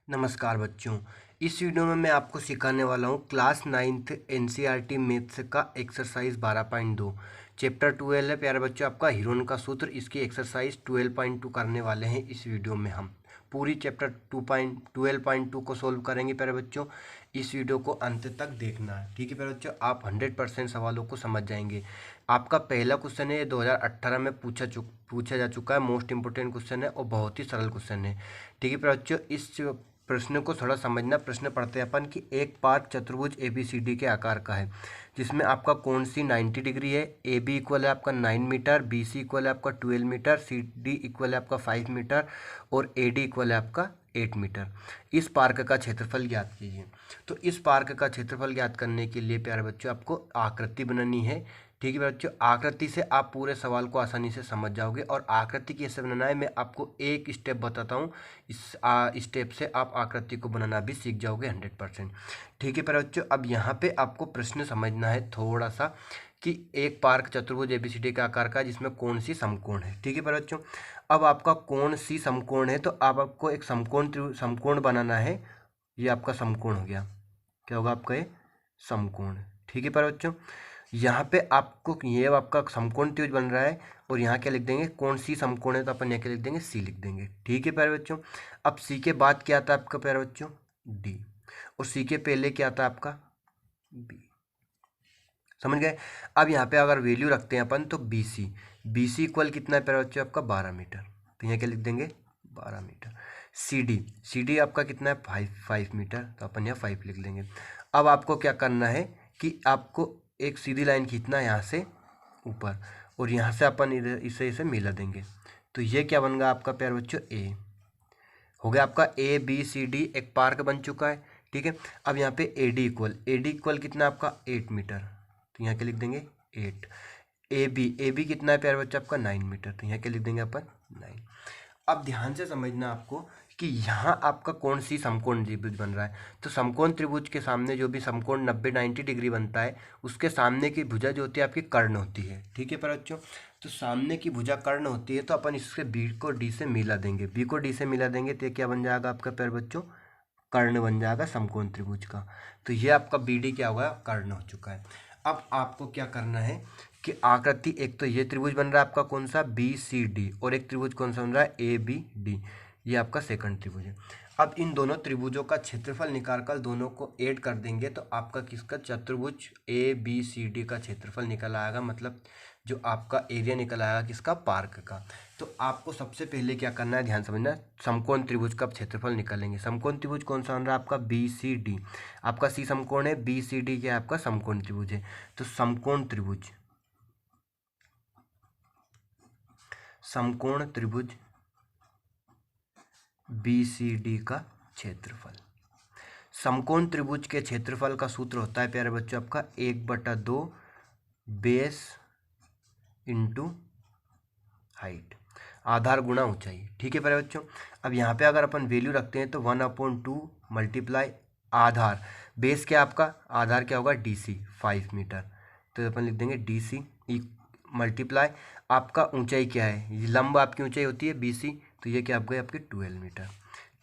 नमस्कार बच्चों। इस वीडियो में मैं आपको सिखाने वाला हूँ क्लास 9th एनसीईआरटी मैथ्स का एक्सरसाइज 12.2 चैप्टर 12 है प्यारे बच्चों आपका हीरोन का सूत्र। इसकी एक्सरसाइज 12.2 करने वाले हैं। इस वीडियो में हम पूरी चैप्टर 12.2 को सोल्व करेंगे प्यारे बच्चों। इस वीडियो को अंत तक देखना है, ठीक है प्यारे बच्चों। आप 100% सवालों को समझ जाएंगे। आपका पहला क्वेश्चन है, ये 2018 में पूछा जा चुका है। मोस्ट इंपोर्टेंट क्वेश्चन है और बहुत ही सरल क्वेश्चन है, ठीक है प्यारे बच्चों। इस प्रश्न को थोड़ा समझना। प्रश्न पढ़ते हैं अपन कि एक पार्क चतुर्भुज ABCD के आकार का है, जिसमें आपका कोण सी 90 डिग्री है। AB इक्वल है आपका 9 मीटर, BC इक्वल है आपका 12 मीटर, CD इक्वल है आपका 5 मीटर और AD इक्वल है आपका 8 मीटर। इस पार्क का क्षेत्रफल ज्ञात कीजिए। तो इस पार्क का क्षेत्रफल ज्ञात करने के लिए प्यारे बच्चों आपको आकृति बनानी है, ठीक है बच्चों। आकृति से आप पूरे सवाल को आसानी से समझ जाओगे। और आकृति कैसे बनाना है मैं आपको एक स्टेप बताता हूँ। इस स्टेप से आप आकृति को बनाना भी सीख जाओगे 100%, ठीक है प्यारे बच्चों। अब यहाँ पे आपको प्रश्न समझना है थोड़ा सा कि एक पार्क चतुर्भुज ABCD का आकार का है, जिसमें कौन सी समकोण है, ठीक है प्यारे बच्चों। अब आपका कौन सी समकोण है, तो अब आपको एक समकोण बनाना है। ये आपका समकोण हो गया। क्या होगा आपका ये समकोण, ठीक है प्यारे बच्चों। यहाँ पे आपको ये आपका समकोण त्रिभुज बन रहा है और यहाँ क्या लिख देंगे, कौन सी समकोण है, तो अपन यहाँ क्या लिख देंगे, C लिख देंगे, ठीक है प्यारे बच्चों। अब C के बाद क्या आता है आपका प्यारे बच्चों, D, और C के पहले क्या आता है आपका B। समझ गए। अब यहाँ पे अगर वैल्यू रखते हैं अपन तो BC इक्वल कितना है प्यारे बच्चों आपका 12 मीटर, तो यहाँ क्या लिख देंगे 12 मीटर। CD आपका कितना है 5 मीटर, तो अपन यहाँ 5 लिख लेंगे। अब आपको क्या करना है कि आपको एक सीधी लाइन खींचना है यहाँ से ऊपर, और यहाँ से अपन इधर इसे मिला देंगे। तो ये क्या बन गया आपका प्यारे बच्चों, A हो गया आपका। ABCD एक पार्क बन चुका है, ठीक है। अब यहाँ पे AD इक्वल कितना आपका 8 मीटर, तो यहाँ क्या लिख देंगे 8। AB कितना है प्यारे बच्चों आपका 9 मीटर, तो यहाँ क्या लिख देंगे अपन 9। अब ध्यान से समझना आपको कि यहाँ आपका कौन सी समकोण त्रिभुज बन रहा है। तो समकोण त्रिभुज के सामने जो भी समकोण 90-90 डिग्री बनता है, उसके सामने की भुजा जो होती है आपकी कर्ण होती है, ठीक है प्यारे बच्चों। तो सामने की भुजा कर्ण होती है, तो अपन इसके B को D से मिला देंगे। B को D से मिला देंगे तो क्या बन जाएगा आपका प्यारे बच्चों, कर्ण बन जाएगा समकोण त्रिभुज का। तो ये आपका BD क्या होगा, कर्ण हो चुका है। अब आपको क्या करना है कि आकृति, एक तो ये त्रिभुज बन रहा है आपका कौन सा BCD, और एक त्रिभुज कौन सा बन रहा है ABD, ये आपका सेकंड त्रिभुज है। अब इन दोनों त्रिभुजों का क्षेत्रफल निकालकर दोनों को ऐड कर देंगे, तो आपका किसका चतुर्भुज ABCD का क्षेत्रफल निकल आएगा, मतलब जो आपका एरिया निकल आएगा किसका, पार्क का। तो आपको सबसे पहले क्या करना है, ध्यान समझना। समकोण त्रिभुज का क्षेत्रफल निकालेंगे। समकोण त्रिभुज कौन सा बन रहा है आपका BCD, आपका C समकोण है, BCD क्या है आपका समकोण त्रिभुज है। तो समकोण त्रिभुज BCD का क्षेत्रफल। समकोण त्रिभुज के क्षेत्रफल का सूत्र होता है प्यारे बच्चों आपका 1/2 बेस इंटू हाइट, आधार गुणा ऊंचाई, ठीक है प्यारे बच्चों। अब यहाँ पे अगर अपन वैल्यू रखते हैं तो 1/2 मल्टीप्लाई आधार, बेस क्या आपका, आधार क्या होगा DC 5 मीटर, तो अपन लिख देंगे DC मल्टीप्लाई आपका ऊंचाई क्या है, लंब आपकी ऊंचाई होती है BC, तो ये क्या आप गए आपके 12 मीटर,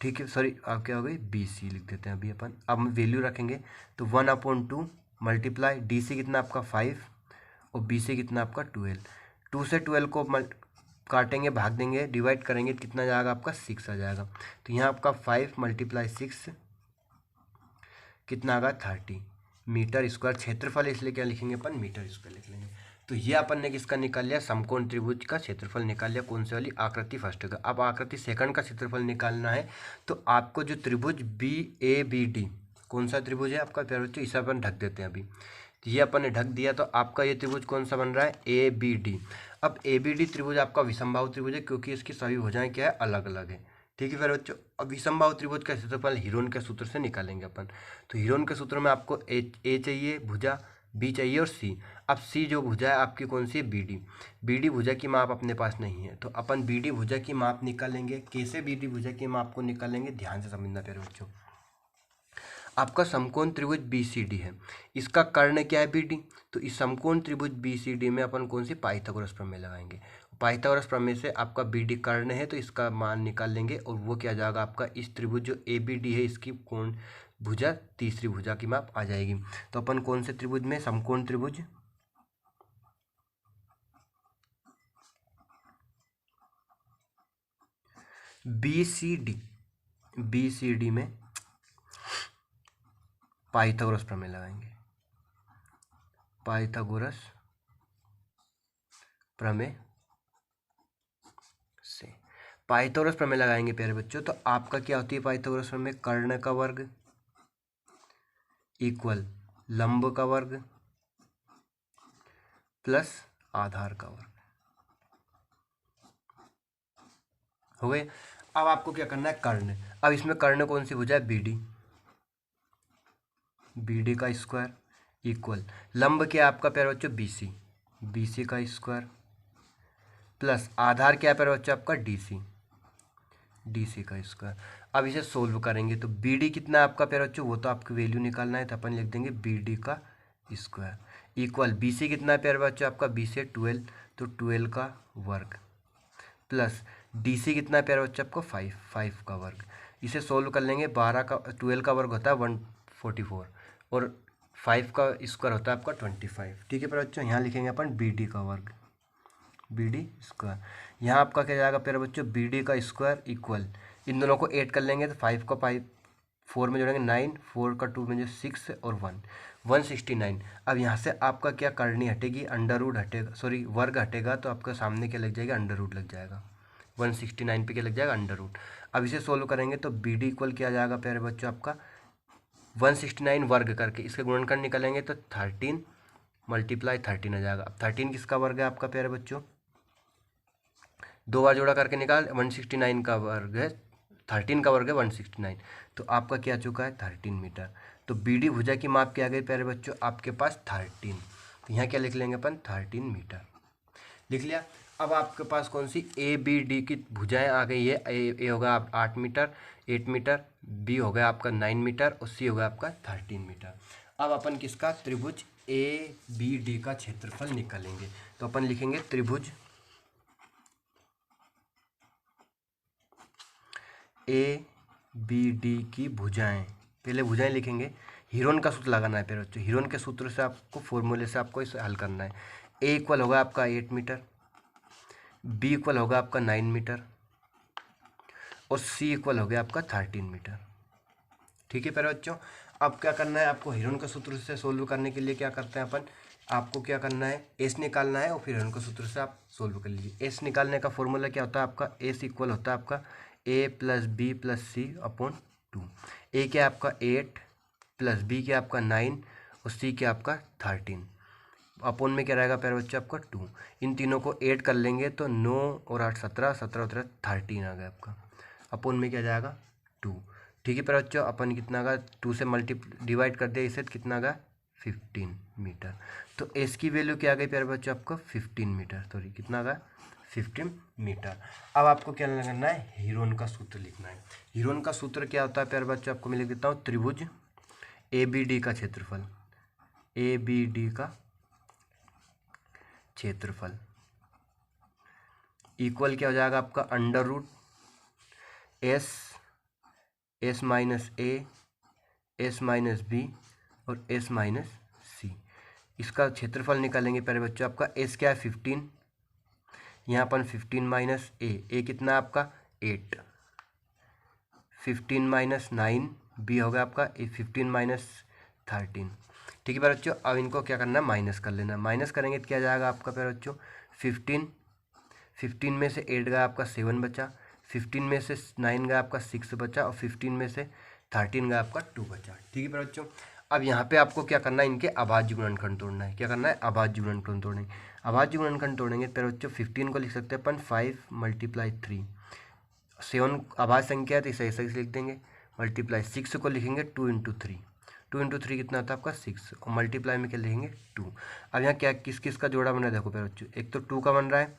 ठीक है। सॉरी आप क्या हो गई BC लिख देते हैं अभी अपन। अब हम वैल्यू रखेंगे तो 1/2 मल्टीप्लाई DC कितना आपका 5 और BC कितना आपका 12। 2 से 12 को काटेंगे, भाग देंगे, डिवाइड करेंगे, कितना जाएगा आपका 6 आ जाएगा। तो यहाँ आपका 5 × 6 कितना आएगा 30 मीटर स्क्वायर क्षेत्रफल, इसलिए क्या लिखेंगे अपन मीटर स्क्वायर लिख लेंगे। तो ये अपन ने किसका निकाल लिया, समकोण त्रिभुज का क्षेत्रफल निकाल लिया। कौन सी वाली, आकृति फर्स्ट का। अब आकृति सेकंड का क्षेत्रफल निकालना है। तो आपको जो त्रिभुज BABD, कौन सा त्रिभुज है आपका प्यारे बच्चों, इसे अपन ढक देते हैं अभी। तो ये अपन ने ढक दिया, तो आपका ये त्रिभुज कौन सा बन रहा है ABD। अब ABD त्रिभुज आपका विषमबाहु त्रिभुज है, क्योंकि इसकी सभी भुजाएं क्या है, अलग अलग है, ठीक है फिर बच्चों। अब विषमबाहु त्रिभुज का क्षेत्रफल हीरोन के सूत्र से निकालेंगे अपन। तो हीरोन के सूत्र में आपको A चाहिए भुजा, B चाहिए और C। अब C जो भुजा है आपकी कौन सी है BD भुजा की माप अपने पास नहीं है, तो अपन BD भुजा की माप निकालेंगे। कैसे BD भुजा की माप को निकालेंगे, ध्यान से समझना प्यारे बच्चों। आपका समकोण त्रिभुज BCD है, इसका कर्ण क्या है BD, तो इस समकोण त्रिभुज BCD में अपन कौन सी पाइथागोरस प्रमेय लगाएंगे। पाइथागोरस प्रमेय से आपका बी डी कर्ण है तो इसका मान निकाल लेंगे और वो क्या जाएगा आपका इस त्रिभुज जो ए बी डी है इसकी कोण भुजा तीसरी भुजा की माप आ जाएगी। तो अपन कौन से त्रिभुज में, समकोण त्रिभुज बी सी डी में पाइथागोरस प्रमेय लगाएंगे। पाइथागोरस प्रमेय से पाइथागोरस प्रमेय लगाएंगे प्यारे बच्चों, तो आपका क्या होती है पाइथागोरस प्रमेय, कर्ण का वर्ग इक्वल लंब का वर्ग प्लस आधार का वर्ग। हो गए। अब आपको क्या करना है, कर्ण। अब इसमें कर्ण कौन सी भुजा है, बी डी का स्क्वायर इक्वल लंब क्या है आपका प्यारे बच्चों, बी सी का स्क्वायर प्लस आधार क्या है प्यारे बच्चों आपका, डी सी का स्क्वायर। अब इसे सोल्व करेंगे तो बी डी कितना है आपका प्यारे बच्चों, वो तो आपको वैल्यू निकालना है, तो अपन लिख देंगे बी डी का स्क्वायर इक्वल बी सी कितना है प्यारे बच्चों आपका, बी से 12 तो 12 का वर्ग प्लस डी सी कितना है प्यारे बच्चों आपको 5 का वर्ग। इसे सोल्व कर लेंगे, 12 का वर्ग होता है 144 और 5 का स्क्वायर होता है आपका 25। ठीक है प्यारे बच्चों, यहाँ लिखेंगे अपन बी डी का वर्ग, बी डी स्क्वायर। यहाँ आपका क्या जाएगा प्यारे बच्चों, बी डी का स्क्वायर इक्वल इन दोनों को ऐड कर लेंगे तो 5 का 4 में जोड़ेंगे 9, 4 का 2 में जो 6 और 169। अब यहाँ से आपका क्या करनी हटेगी, अंडर रूट हटेगा, सॉरी वर्ग हटेगा, तो आपका सामने क्या लग जाएगा, अंडर रूट लग जाएगा। 169 पे क्या लग जाएगा, अंडर रूट। अब इसे सोल्व करेंगे तो बी डी इक्वल क्या जाएगा प्यारे बच्चों आपका 169 वर्ग करके इसके गुणनखंड निकालेंगे तो 13 मल्टीप्लाई 13 आ जाएगा। अब 13 किसका वर्ग है आपका प्यारे बच्चों, 2 बार जोड़ा करके निकाल, 169 का वर्ग है, 13 का वर्ग है 169, तो आपका क्या आ चुका है 13 मीटर। तो बी डी भुजा की माप क्या आ गई प्यारे बच्चों आपके पास 13, तो यहाँ क्या लिख लेंगे अपन 13 मीटर लिख लिया। अब आपके पास कौन सी ए बी डी की भुजाएं आ गई है, ए होगा आप 8 मीटर, बी हो गया आपका 9 मीटर और सी होगा आपका 13 मीटर। अब अपन किसका, त्रिभुज ए बी डी का क्षेत्रफल निकालेंगे, तो अपन लिखेंगे त्रिभुज ए बी डी की भुजाएं, पहले भुजाएं लिखेंगे, हीरोन का सूत्र लगाना है फिर बच्चों, हीरोन के सूत्र से आपको फॉर्मूले से आपको इसे हल करना है। ए इक्वल होगा आपका 8 मीटर, बी इक्वल होगा आपका 9 मीटर और सी इक्वल हो गया आपका 13 मीटर। ठीक है प्यारे बच्चों, अब क्या करना है आपको, हीरोन के सूत्र से सोल्व करने के लिए क्या करते हैं अपन, आपको क्या करना है एस निकालना है और फिर हीरोन के सूत्र से आप सोल्व कर लीजिए। एस निकालने का फॉर्मूला क्या होता है आपका, एस इक्वल होता है आपका ए प्लस बी प्लस सी अपॉन 2। ए क्या आपका 8 प्लस बी क्या आपका 9 और सी क्या आपका 13, अपॉन में क्या रहेगा प्यारे बच्चे आपका 2। इन तीनों को ऐड कर लेंगे तो 9 और 8 17, 17 और 13 आ गया आपका, अपॉन में क्या जाएगा 2। ठीक है प्यारे बच्चों, अपन कितना का 2 से डिवाइड कर दिया इसे, तो कितना का 15 मीटर। तो एस की वैल्यू क्या आ गई प्यारे बच्चों आपको 15 मीटर, सॉरी कितना का 15 मीटर। अब आपको क्या करना है, हीरोन का सूत्र लिखना है। हीरोन का सूत्र क्या होता है प्यारे बच्चों, आपको मैं लिख देता हूँ, त्रिभुज ए बी डी का क्षेत्रफल, ए बी डी का क्षेत्रफल इक्वल क्या हो जाएगा आपका under root S minus A, S minus B और एस माइनस सी। इसका क्षेत्रफल निकालेंगे प्यारे बच्चों, आपका एस क्या है 15, यहाँ अपन 15 माइनस ए कितना आपका 8, 15 माइनस 9 बी होगा आपका 15 माइनस 13। ठीक है प्यारे बच्चों, अब इनको क्या करना है माइनस कर लेना, माइनस करेंगे तो क्या जाएगा आपका प्यारे बच्चों 15 में से 8 गया आपका 7 बचा, 15 में से 9 गया आपका 6 बचा और 15 में से 13 गया आपका 2 बचा। ठीक है प्यारे बच्चों, अब यहाँ पे आपको क्या करना है, इनके अभाज्य गुणनखंड तोड़ना है। क्या करना है, अभाज्य गुणनखंड तोड़ेंगे। अभाज्य गुणनखंड तोड़ेंगे प्यारे बच्चों, 15 को लिख सकते हैं अपन 5 मल्टीप्लाई 3, 7 अभाज्य संख्या है तो इसे ऐसे लिख देंगे, मल्टीप्लाई 6 को लिखेंगे 2 इंटू 3, 2 इंटू 3 कितना आता है आपका 6 और मल्टीप्लाई में क्या लिखेंगे 2। अब यहाँ क्या किस किस का जोड़ा बन रहा है देखो प्यारे बच्चों, एक तो 2 का बन रहा है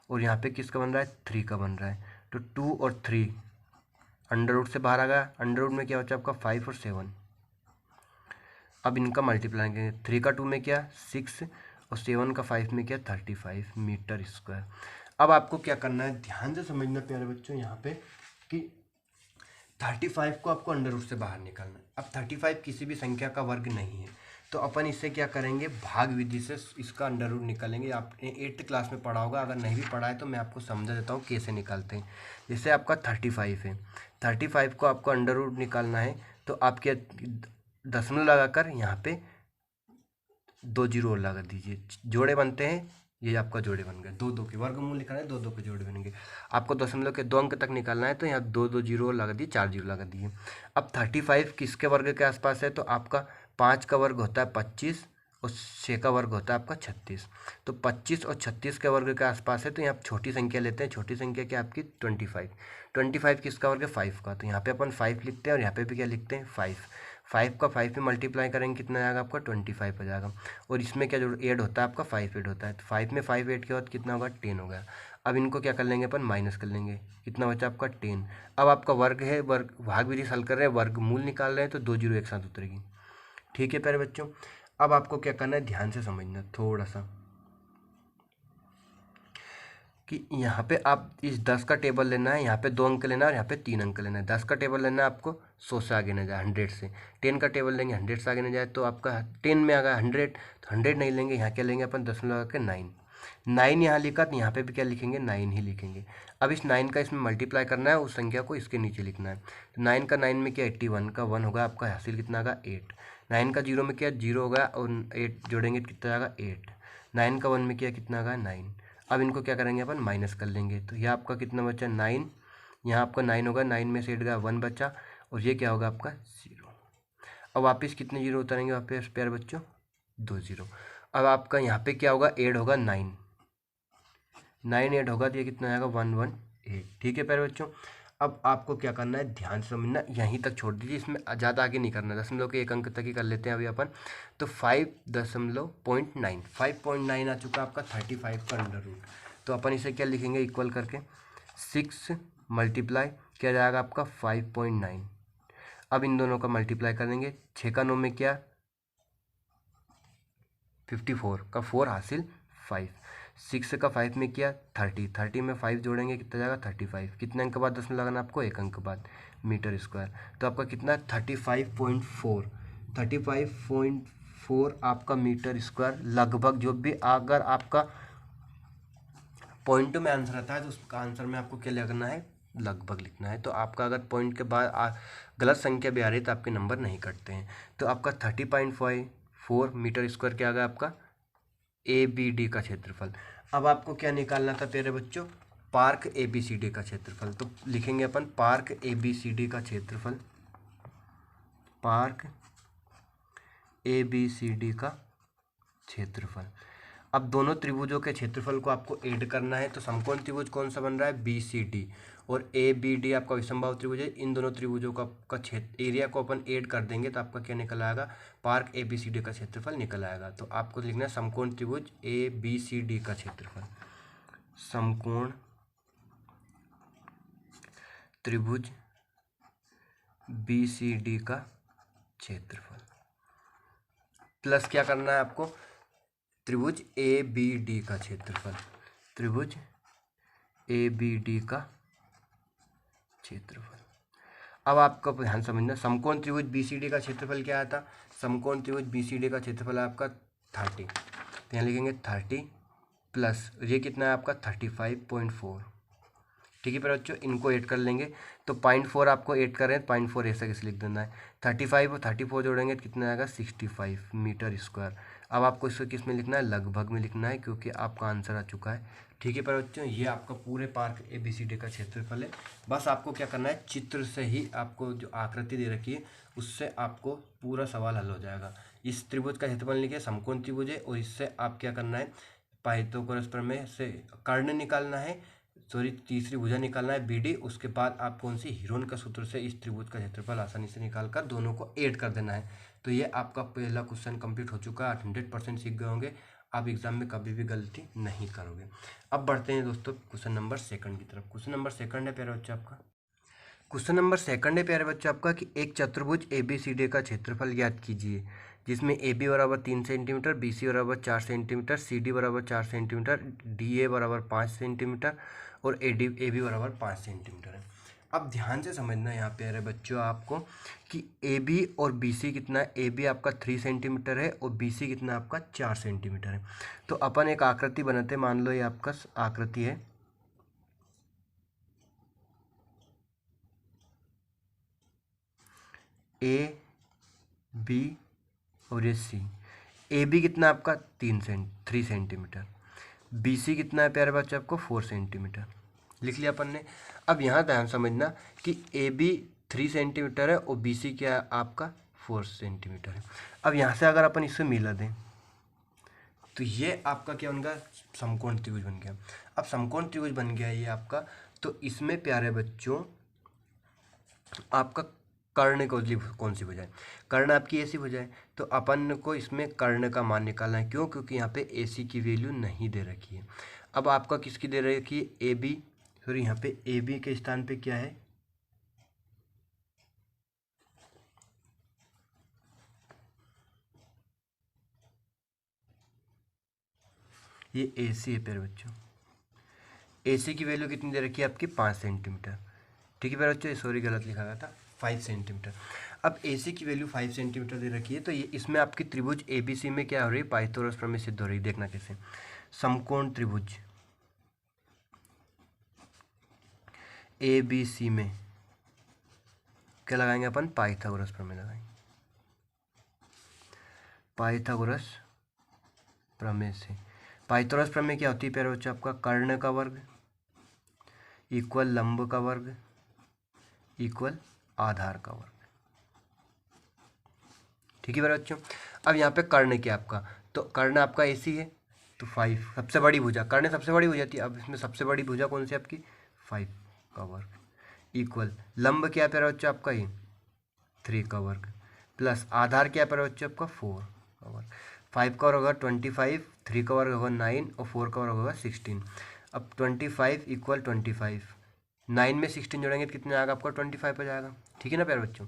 और यहाँ पे किसका बन रहा है 3 का बन रहा है, तो 2 और 3 अंडर रूट से बाहर आ गया, अंडर रूट में क्या बचा आपका 5 और 7। अब इनका मल्टीप्लाई करेंगे, 3 का 2 में क्या 6 और 7 का 5 में क्या 35 मीटर स्क्वायर। अब आपको क्या करना है, ध्यान से समझना प्यारे बच्चों यहाँ पे कि 35 को आपको अंडर रूट से बाहर निकालना है। अब 35 किसी भी संख्या का वर्ग नहीं है, तो अपन इससे क्या करेंगे, भाग विधि से इसका अंडर रूट निकालेंगे। आपने 8th क्लास में पढ़ा होगा, अगर नहीं भी पढ़ा है तो मैं आपको समझा देता हूँ कैसे निकालते हैं। जैसे आपका 35 है, 35 को आपको अंडर रूट निकालना है, तो आपके दशमलव लगाकर यहाँ पे 2 जीरो और लगा दीजिए, जोड़े बनते हैं, ये आपका जोड़े बन गए। 2 के वर्गमूल निकालना है, 2 के जोड़े बनेंगे। आपको दशमलव के 2 अंक तक निकालना है, तो यहाँ 2 जीरो लगा दिए, 4 जीरो लगा दिए। अब 35 किसके वर्ग के आसपास है, तो आपका 5 का वर्ग होता है 25 और 6 का वर्ग होता है आपका 36। तो 25 और 36 के वर्ग के आसपास है, तो यहाँ छोटी संख्या लेते हैं। छोटी संख्या क्या आपकी 25। 25 किसका वर्ग है 5 का, तो यहाँ पे अपन 5 लिखते हैं और यहाँ पे भी क्या लिखते हैं 5। 5 का 5 में मल्टीप्लाई करेंगे कितना आएगा आपका 25 हो जाएगा। और इसमें क्या जो ऐड होता है आपका 5 ऐड होता है, तो 5 में 5 ऐड के बाद कितना होगा 10 हो गया। अब इनको क्या कर लेंगे अपन, माइनस कर लेंगे, कितना बचा आपका 10। अब आपका वर्ग है, वर्ग भाग विधि हल कर रहे हैं, वर्गमूल निकाल रहे हैं, तो 2 जीरो एक साथ उतरेगी। ठीक है प्यारे बच्चों, अब आपको क्या करना है, ध्यान से समझना थोड़ा सा कि यहाँ पे आप इस 10 का टेबल लेना है, यहाँ पे 2 अंक लेना है और यहाँ पे 3 अंक लेना है। 10 का टेबल लेना है आपको 100 से आगे न जाए, 100 से। 10 का टेबल लेंगे 100 से आगे न जाए, तो आपका 10 में आ गया 100, तो 100 नहीं लेंगे, यहाँ क्या लेंगे अपन दशमलव लगा के 9 यहाँ लिखा, तो यहाँ पे भी क्या लिखेंगे 9 ही लिखेंगे। अब इस 9 का इसमें मल्टीप्लाई करना है, उस संख्या को इसके नीचे लिखना है। तो 9 का 9 में क्या 81 का 1 होगा, आपका हासिल कितना आएगा 8। 9 का 0 में क्या 0 होगा और 8 जोड़ेंगे तो कितना आएगा 8। 9 का 1 में क्या कितना आएगा 9। अब इनको क्या करेंगे अपन माइनस कर लेंगे, तो यह आपका कितना बचा 9, यहाँ आपका 9 होगा, 9 में से 8 गया 1 बचा, और ये क्या होगा आपका 0। अब वापस कितने जीरो उतरेंगे वापस प्यारे बच्चों 2 जीरो। अब आपका यहाँ पे क्या होगा ऐड होगा 9 ऐड होगा, तो ये कितना आएगा 118। ठीक है प्यारे बच्चों, अब आपको क्या करना है, ध्यान से समझना, यहीं तक छोड़ दीजिए, इसमें ज़्यादा आगे नहीं करना, दशमलव के 1 अंक तक ही कर लेते हैं अभी अपन। तो 5.9 आ चुका आपका 35 का अंडर रूट। तो अपन इसे क्या लिखेंगे, इक्वल करके 6 मल्टीप्लाई क्या जाएगा आपका 5.9। अब इन दोनों का मल्टीप्लाई कर देंगे, 6 का 9 में क्या 54 का 4 हासिल 5। 6 का 5 में किया 30 में 5 जोड़ेंगे कितना जाएगा 35। कितने अंक बाद दशमलव लगाना आपको 1 अंक बाद, मीटर स्क्वायर। तो आपका कितना 35.4 आपका मीटर स्क्वायर लगभग। जो भी अगर आपका पॉइंट में आंसर आता है तो उसका आंसर में आपको क्या लिखना है, लगभग लिखना है। तो आपका अगर पॉइंट के बाद गलत संख्या भी आ रही है तो आपके नंबर नहीं कटते हैं। तो आपका 30.4 मीटर स्क्वायर क्या आ गया आपका ABD का क्षेत्रफल। अब आपको क्या निकालना था प्यारे बच्चों, पार्क ABCD का क्षेत्रफल। तो लिखेंगे अपन पार्क ABCD का क्षेत्रफल, पार्क ABCD का क्षेत्रफल। अब दोनों त्रिभुजों के क्षेत्रफल को आपको ऐड करना है। तो समकोण त्रिभुज कौन सा बन रहा है BCD, और ABD आपका विषमबाहु त्रिभुज है। इन दोनों त्रिभुजों का क्षेत्र एरिया को अपन ऐड कर देंगे तो आपका क्या निकल आएगा, पार्क ABCD का क्षेत्रफल निकल आएगा। तो आपको लिखना है समकोण त्रिभुज ABCD का क्षेत्रफल, समकोण त्रिभुज BCD का क्षेत्रफल, प्लस क्या करना है आपको त्रिभुज ABD का क्षेत्रफल, त्रिभुज ABD का क्षेत्रफल। अब आपका ध्यान समझना, समकोण त्रिभुज BCD का क्षेत्रफल क्या आया था, समकोण त्रिभुज BCD का क्षेत्रफल है आपका 30। तो यहाँ लिखेंगे 30 प्लस ये कितना है आपका 35.4। ठीक है पर बच्चों, इनको ऐड कर लेंगे तो 0.4 आपको ऐड कर रहे हैं, 0.4 ऐसा कैसे लिख देना है। 35 और 34 जोड़ेंगे तो कितना आएगा 65 मीटर स्क्वायर। अब आपको इसको किस में लिखना है, लगभग में लिखना है, क्योंकि आपका आंसर आ चुका है। ठीक है पर बच्चों, ये आपका पूरे पार्क ABCD का क्षेत्रफल है। बस आपको क्या करना है, चित्र से ही आपको जो आकृति दे रखी है उससे आपको पूरा सवाल हल हो जाएगा। इस त्रिभुज का क्षेत्रफल लिखिए, समकोण त्रिभुज है, और इससे आप क्या करना है, पाइथागोरस प्रमेय से कर्ण निकालना है, सॉरी तीसरी भुजा निकालना है BD। उसके बाद आप कौन सी हीरोन का सूत्र से इस त्रिभुज का क्षेत्रफल आसानी से निकालकर दोनों को ऐड कर देना है। तो ये आपका पहला क्वेश्चन कंप्लीट हो चुका है, 100% सीख गए होंगे, आप एग्जाम में कभी भी गलती नहीं करोगे। अब बढ़ते हैं दोस्तों क्वेश्चन नंबर 2 की तरफ। क्वेश्चन नंबर 2 है प्यारे बच्चे आपका, क्वेश्चन नंबर 2 है प्यारे बच्चे आपका कि एक चतुर्भुज ABCD का क्षेत्रफल ज्ञात कीजिए जिसमें ए बी बराबर 3 सेंटीमीटर, बी सी बराबर 4 सेंटीमीटर, सी डी बराबर 4 सेंटीमीटर, डी ए बराबर 5 सेंटीमीटर और ए बी बराबर 5 सेंटीमीटर है। अब ध्यान से समझना यहाँ पे अरे बच्चों आपको कि ए बी और बी सी कितना है। ए बी आपका 3 सेंटीमीटर है और बी सी कितना आपका 4 सेंटीमीटर है। तो अपन एक आकृति बनाते, मान लो ये आपका आकृति है, ए बी और ये सी। ए बी कितना आपका 3 सेंटीमीटर, बी सी कितना है प्यारे बच्चे आपको 4 सेंटीमीटर, लिख लिया अपन ने। अब यहाँ ध्यान समझना कि ए बी 3 सेंटीमीटर है और बी सी क्या है आपका 4 सेंटीमीटर है। अब यहाँ से अगर अपन इससे मिला दें तो ये आपका क्या बन गया, समकोण त्रिभुज बन गया। अब समकोण त्रिभुज बन गया ये आपका, तो इसमें प्यारे बच्चों आपका कर्ण कौन सी भुजा है, कर्ण आपकी ऐसी भुजा है। तो अपन को इसमें कर्ण का मान निकालना है, क्यों, क्योंकि यहाँ पे ए सी की वैल्यू नहीं दे रखी है। अब आपका किसकी दे रखी है, ए बी, फिर यहाँ पे ए बी के स्थान पे क्या है, ये ए सी है प्यारे बच्चों। ए सी की वैल्यू कितनी दे रखी है आपकी 5 सेंटीमीटर, ठीक है प्यारे बच्चों, सॉरी गलत लिखा गया था, 5 सेंटीमीटर। अब ए सी की वैल्यू 5 सेंटीमीटर दे रखी है, तो ये इसमें आपकी त्रिभुज ए बी सी में क्या हो रही है, पाइथागोरस प्रमेय सिद्ध हो रही है। देखना कैसे, समकोण त्रिभुज ए बी सी में क्या लगाएंगे अपन, पाइथागोरस प्रमेय लगाएंगे। पाइथागोरस प्रमेय से, पाइथागोरस प्रमेय क्या होती है प्यारे बच्चों, आपका कर्ण का वर्ग इक्वल लंब का वर्ग इक्वल आधार का वर्ग, ठीक है प्यारे बच्चों। अब यहाँ पे कर्ण क्या आपका, तो कर्ण आपका ऐसी है तो 5, सबसे बड़ी भुजा, कर्ण सबसे बड़ी हो जाती है। अब इसमें सबसे बड़ी भुजा कौन सी आपकी, 5 का वर्ग इक्वल लंब क्या प्यारे बच्चों आपका, ये 3 का वर्ग प्लस आधार क्या प्यारे बच्चों आपका 4 का वर्ग। 5 का वर्ग होगा 25, 3 का वर्ग होगा 9 और 4 का वर्ग होगा 16। अब 25 इक्वल 25, 9 में 16 जोड़ेंगे तो कितने आएगा आपका 25 हो जाएगा, ठीक है ना प्यारे बच्चों।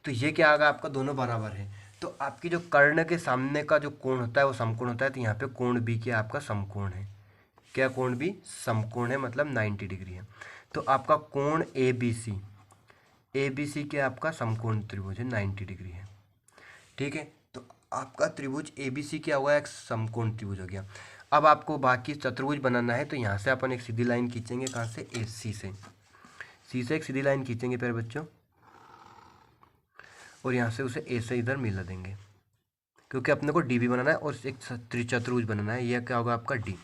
तो ये क्या आएगा आपका, दोनों बराबर है। तो आपकी जो कर्ण के सामने का जो कोण होता है वो समकोण होता है, तो यहाँ पे कोण बी क्या आपका समकोण है, क्या कोण बी समकोण है, मतलब 90 डिग्री है। तो आपका कोण ए बी सी क्या आपका समकोण त्रिभुज है, 90 डिग्री है, ठीक है। तो आपका त्रिभुज ए बी सी क्या हुआ, एक समकोण त्रिभुज हो गया। अब आपको बाकी चतुर्भुज बनाना है, तो यहाँ से अपन एक सीधी लाइन खींचेंगे, कहाँ से, ए सी से एक सीधी लाइन खींचेंगे प्यारे बच्चों, और यहाँ से उसे ए से इधर मिला देंगे, क्योंकि अपने को डी भी बनाना है और एक त्रिचतुर्भुज बनाना है। यह क्या होगा आपका D,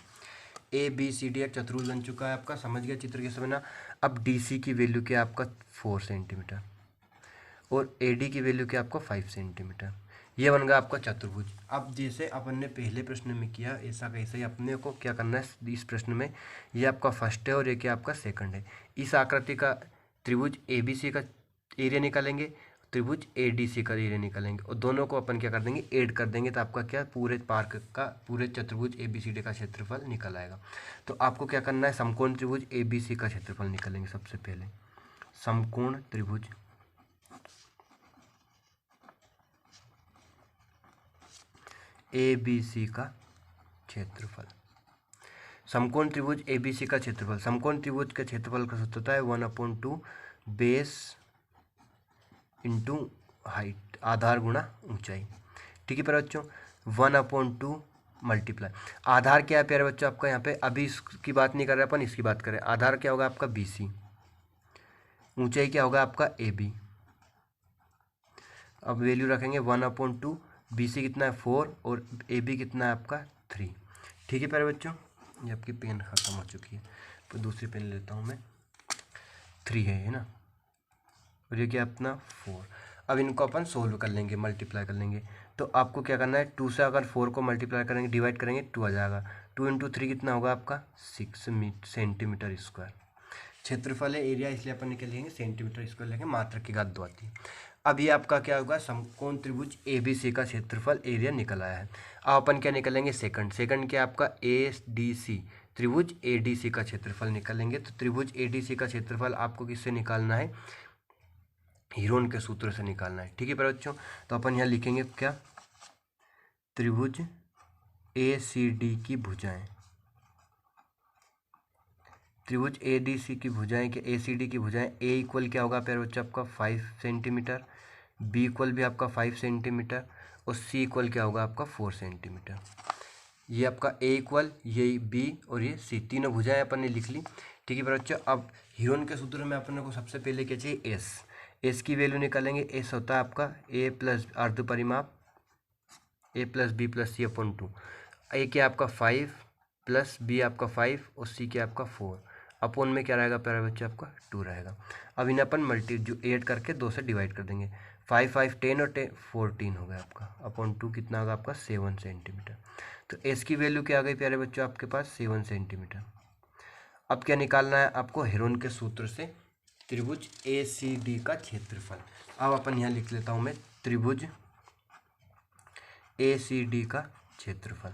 A B C D एक चतुर्भुज बन चुका है आपका, समझ गया चित्र कैसे बना। अब डी सी की वैल्यू क्या आपका 4 सेंटीमीटर और ए डी की वैल्यू क्या आपका 5 सेंटीमीटर, ये बन गया आपका चतुर्भुज। अब जैसे अपन ने पहले प्रश्न में किया ऐसा कैसे ही अपने को क्या करना है इस प्रश्न में, ये आपका फर्स्ट है और ये क्या आपका सेकंड है। इस आकृति का त्रिभुज ए बी सी का एरिया निकालेंगे, त्रिभुज ए डी सी का एरिया निकालेंगे और दोनों को अपन क्या कर देंगे, ऐड कर देंगे, तो आपका क्या पूरे पार्क का पूरे चतुर्भुज ए बी सी डी का क्षेत्रफल निकल आएगा। तो आपको क्या करना है, समकोण त्रिभुज ए बी सी का क्षेत्रफल निकालेंगे सबसे पहले, समकोण त्रिभुज ए बी सी का क्षेत्रफल, समकोण त्रिभुज ए बी सी का क्षेत्रफल, समकोण त्रिभुज का क्षेत्रफल का सूत्र होता है 1/2 बेस इंटू हाइट, आधार गुणा ऊंचाई, ठीक है प्यारे बच्चों। 1/2 मल्टीप्लाई, आधार क्या है प्यारे बच्चों आपका, यहाँ पे अभी इसकी बात नहीं कर रहे अपन, इसकी बात करें, आधार क्या होगा आपका बी सी, ऊंचाई क्या होगा आपका ए बी। अब वैल्यू रखेंगे 1/2, बी सी कितना है 4 और ए बी कितना है आपका 3, ठीक है प्यारे बच्चों। ये आपकी पेन ख़त्म हो चुकी है, तो दूसरी पेन लेता हूँ मैं, 3 है ना, और ये क्या अपना 4। अब इनको अपन सोल्व कर लेंगे, मल्टीप्लाई कर लेंगे, तो आपको क्या करना है, 2 से अगर 4 को मल्टीप्लाई करेंगे डिवाइड करेंगे 2 आ जाएगा, 2 × 3 कितना होगा आपका 6 सेंटीमीटर स्क्वायर। क्षेत्रफल है एरिया, इसलिए अपन निकलेंगे सेंटीमीटर स्क्वायर लेंगे, मात्रक की घात 2 आती है। अब ये आपका क्या होगा, समकोण त्रिभुज ए बी सी का क्षेत्रफल एरिया निकल आया है। अब अपन क्या निकलेंगे, सेकंड क्या आपका ए डी सी, त्रिभुज ए डी सी का क्षेत्रफल निकालेंगे। तो त्रिभुज ए डी सी का क्षेत्रफल आपको किससे निकालना है, हीरोन के सूत्र से निकालना है, ठीक है प्यारे बच्चों। तो अपन यहाँ लिखेंगे क्या, त्रिभुज ACD की भुजाएं, त्रिभुज ADC की भुजाएं के ACD की भुजाएं, A इक्वल क्या होगा प्यारे बच्चों आपका 5 सेंटीमीटर, B इक्वल भी आपका 5 सेंटीमीटर और C इक्वल क्या होगा आपका 4 सेंटीमीटर। ये आपका A इक्वल, ये B और ये C, तीनों भुजाएं अपन ने लिख ली। ठीक है प्यारे बच्चों, अब हीरोन के सूत्र में अपन को सबसे पहले क्या चाहिए, S की वैल्यू निकालेंगे। S होता है आपका A प्लस अर्ध परिमाप A plus B plus C upon 2। A क्या आपका 5 प्लस B आपका 5 और C क्या आपका 4 अपॉन में क्या रहेगा प्यारे बच्चे आपका 2 रहेगा। अब इन्हें अपन ऐड करके 2 से डिवाइड कर देंगे। 5 5 10 और 10 14 हो गया आपका, अपॉन 2 कितना होगा आपका 7 सेंटीमीटर। तो S की वैल्यू क्या आ गई प्यारे बच्चों आपके पास 7 सेंटीमीटर। अब क्या निकालना है आपको, हेरोन के सूत्र से त्रिभुज ACD का क्षेत्रफल। अब अपन यहाँ लिख लेता हूँ मैं, त्रिभुज ACD का क्षेत्रफल